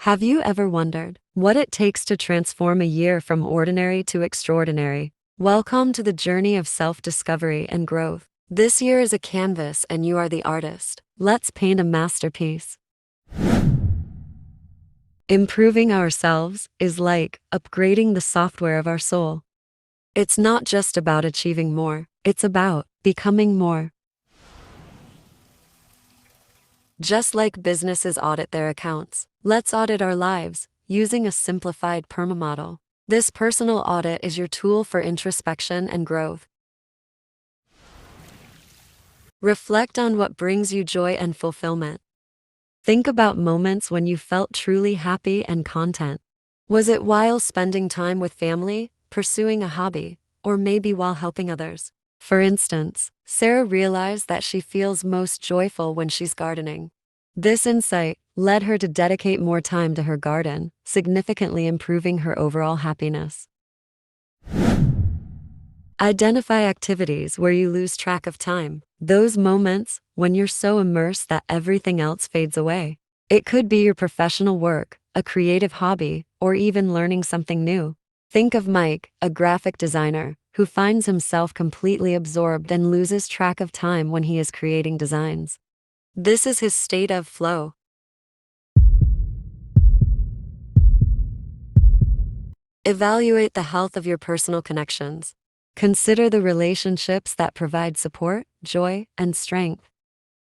Have you ever wondered what it takes to transform a year from ordinary to extraordinary? Welcome to the journey of self-discovery and growth. This year is a canvas and you are the artist. Let's paint a masterpiece. Improving ourselves is like upgrading the software of our soul. It's not just about achieving more, it's about becoming more. Just like businesses audit their accounts, let's audit our lives using a simplified PERMA model. This personal audit is your tool for introspection and growth. Reflect on what brings you joy and fulfillment. Think about moments when you felt truly happy and content. Was it while spending time with family, pursuing a hobby, or maybe while helping others? For instance, Sarah realized that she feels most joyful when she's gardening. This insight led her to dedicate more time to her garden, significantly improving her overall happiness. Identify activities where you lose track of time, those moments when you're so immersed that everything else fades away. It could be your professional work, a creative hobby, or even learning something new. Think of Mike, a graphic designer, who finds himself completely absorbed and loses track of time when he is creating designs. This is his state of flow. Evaluate the health of your personal connections. Consider the relationships that provide support, joy, and strength.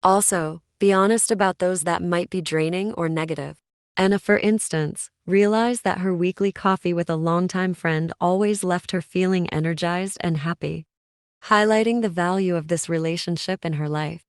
Also, be honest about those that might be draining or negative. Anna, for instance, realized that her weekly coffee with a longtime friend always left her feeling energized and happy, highlighting the value of this relationship in her life.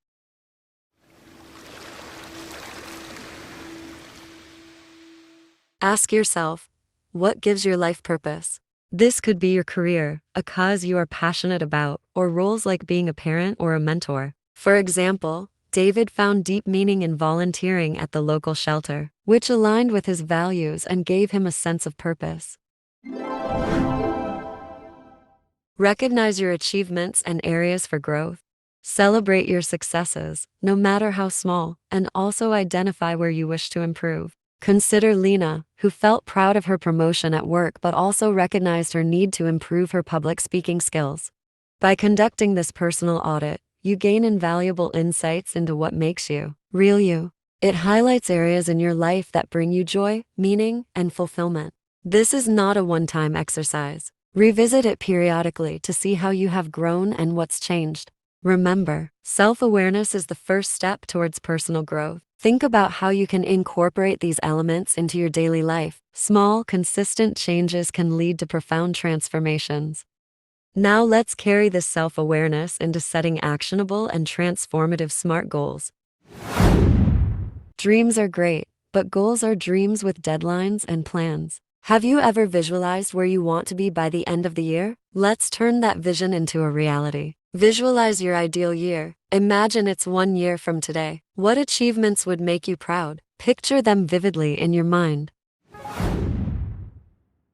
Ask yourself, what gives your life purpose? This could be your career, a cause you are passionate about, or roles like being a parent or a mentor. For example, David found deep meaning in volunteering at the local shelter, which aligned with his values and gave him a sense of purpose. Recognize your achievements and areas for growth. Celebrate your successes, no matter how small, and also identify where you wish to improve. Consider Lena, who felt proud of her promotion at work but also recognized her need to improve her public speaking skills. By conducting this personal audit, you gain invaluable insights into what makes you real you. It highlights areas in your life that bring you joy, meaning, and fulfillment. This is not a one-time exercise. Revisit it periodically to see how you have grown and what's changed. Remember, self-awareness is the first step towards personal growth. Think about how you can incorporate these elements into your daily life. Small, consistent changes can lead to profound transformations. Now let's carry this self-awareness into setting actionable and transformative SMART goals. Dreams are great, but goals are dreams with deadlines and plans. Have you ever visualized where you want to be by the end of the year? Let's turn that vision into a reality. Visualize your ideal year. Imagine it's 1 year from today. What achievements would make you proud? Picture them vividly in your mind.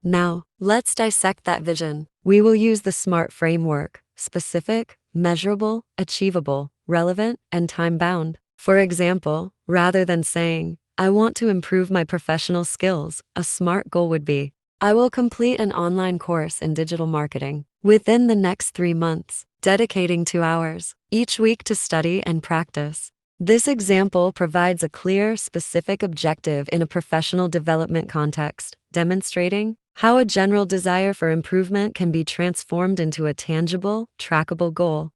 Now, let's dissect that vision. We will use the SMART framework: specific, measurable, achievable, relevant, and time-bound. For example, rather than saying, "I want to improve my professional skills," a SMART goal would be, "I will complete an online course in digital marketing within the next 3 months, dedicating 2 hours each week to study and practice." This example provides a clear, specific objective in a professional development context, demonstrating how a general desire for improvement can be transformed into a tangible, trackable goal.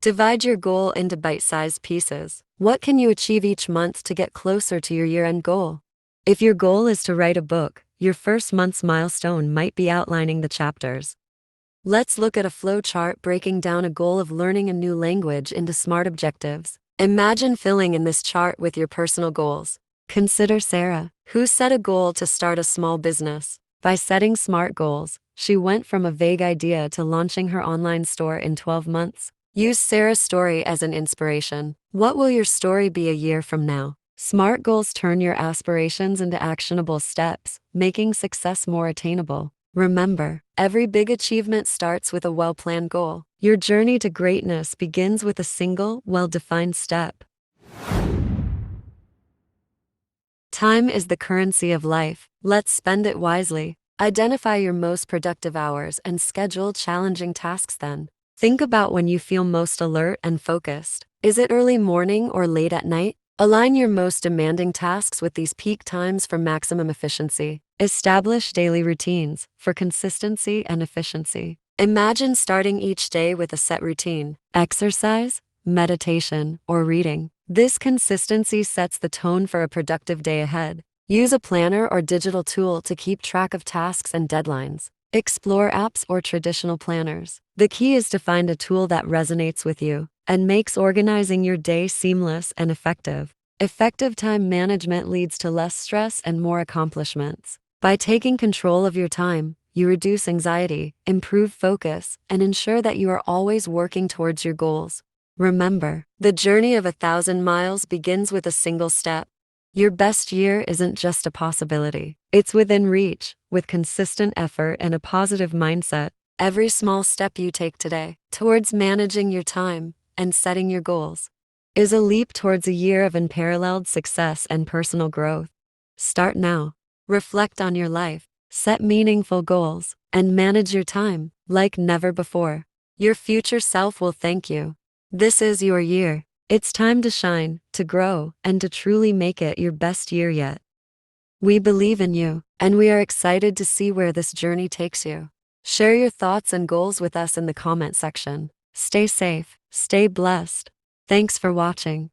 Divide your goal into bite-sized pieces. What can you achieve each month to get closer to your year-end goal? If your goal is to write a book, your first month's milestone might be outlining the chapters. Let's look at a flow chart breaking down a goal of learning a new language into SMART objectives. Imagine filling in this chart with your personal goals. Consider Sarah, who set a goal to start a small business. By setting SMART goals, she went from a vague idea to launching her online store in 12 months. Use Sarah's story as an inspiration. What will your story be a year from now? SMART goals turn your aspirations into actionable steps, making success more attainable. Remember, every big achievement starts with a well-planned goal. Your journey to greatness begins with a single, well-defined step. Time is the currency of life. Let's spend it wisely. Identify your most productive hours and schedule challenging tasks then. Think about when you feel most alert and focused. Is it early morning or late at night? Align your most demanding tasks with these peak times for maximum efficiency. Establish daily routines for consistency and efficiency. Imagine starting each day with a set routine: exercise, meditation, or reading. This consistency sets the tone for a productive day ahead. Use a planner or digital tool to keep track of tasks and deadlines. Explore apps or traditional planners. The key is to find a tool that resonates with you and makes organizing your day seamless and effective. Effective time management leads to less stress and more accomplishments. By taking control of your time, you reduce anxiety, improve focus, and ensure that you are always working towards your goals. Remember, the journey of 1,000 miles begins with a single step. Your best year isn't just a possibility. It's within reach. With consistent effort and a positive mindset, every small step you take today towards managing your time and setting your goals is a leap towards a year of unparalleled success and personal growth. Start now. Reflect on your life, set meaningful goals, and manage your time like never before. Your future self will thank you. This is your year. It's time to shine, to grow, and to truly make it your best year yet. We believe in you, and we are excited to see where this journey takes you. Share your thoughts and goals with us in the comment section. Stay safe, stay blessed. Thanks for watching.